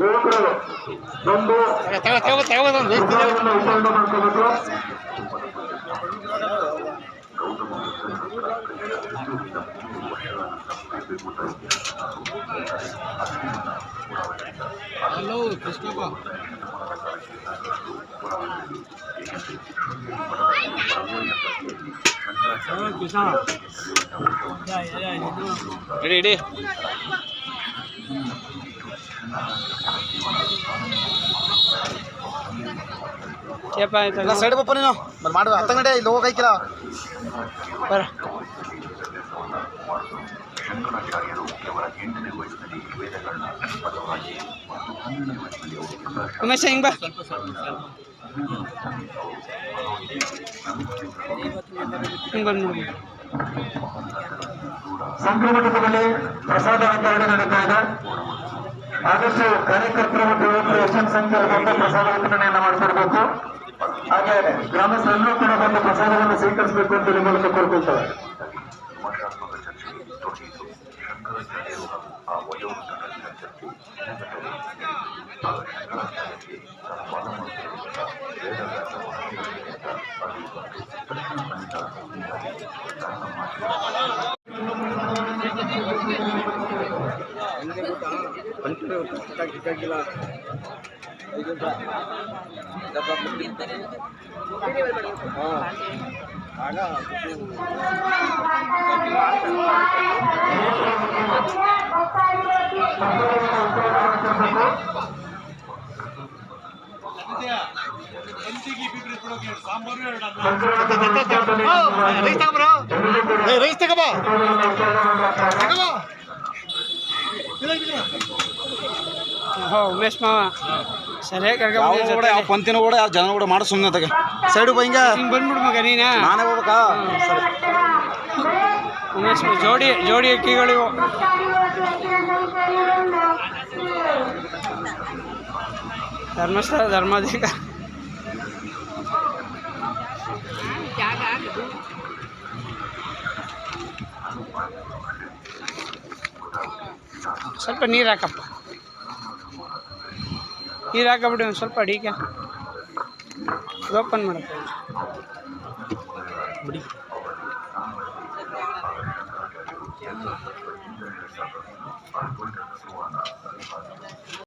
ಯುವಕರು ಬಂದು ವಿತರಣೆ ಮಾಡ್ಕೋಬೇಕು. ಹಲೋ ಕೃಷ್ಣಪ್ಪ ಇಡಿ ಸೈಡ್ ಬಪ್ಪ ನೀನು ಮಾಡುವ ಹತ್ತ ಗಂಟೆ ಇಲ್ಲಿ ಹೋಗೈಕಿಲ್ಲ ಬರ ಉಮೇಶ ಹಿಂಗ್ ಬಾ ಹಿಂಗ್ ಬಂದು ನೋಡಿ. ಸಂಕ್ರಮಣದಲ್ಲಿ ಪ್ರಸಾದ ವಿತರಣೆ ನಡೀತಾ ಇದೆ. ಆದಷ್ಟು ಕಾರ್ಯಕರ್ತರು ಮತ್ತು ಯುವಕರು ಹೆಚ್ಚಿನ ಸಂಖ್ಯೆಯಲ್ಲಿ ಬಂದು ಪ್ರಸಾದ ವಿತರಣೆಯನ್ನು ಮಾಡಿಕೊಡ್ಬೇಕು. ಹಾಗೆ ಗ್ರಾಮಸ್ಥರೆಲ್ಲರೂ ಕೂಡ ಬಂದು ಪ್ರಸಾದವನ್ನು ಸ್ವೀಕರಿಸಬೇಕು ಅಂತ ಈ ಮೂಲಕ ಕೋರ್ಕೊಳ್ತಾರೆ. ರೈಸ್ ತಗೋಬಾ ಉಮೇಶ್ ಮಾವ ಸರಿಯಾಗಿ ಯಾವ ಪಂತಿನ ಕೂಡ ಯಾವ ಜನ ಕೂಡ ಮಾಡಿ ಸುಮ್ಮನೆ ತಗ ಸೈಡು ಹಿಂಗ ಹಿಂಗೆ ಬಂದ್ಬಿಡು ಮಗ ನೀನ ನಾನೇ ಹೋಗ್ಬೇಕಾ ಸರಿ ಉಮೇಶ್ ಜೋಡಿ ಜೋಡಿ ಅಕ್ಕಿಗಳಿವು ಧರ್ಮಸ್ಥಳ ಧರ್ಮಾಧಿಕ ಸ್ವಲ್ಪ ನೀರು ಹಾಕಪ್ಪ ನೀರು ಹಾಕಬಿಟ್ಟು ಒಂದು ಸ್ವಲ್ಪ ಅಡಿಕೆ ಓಪನ್ ಮಾಡಪ್ಪ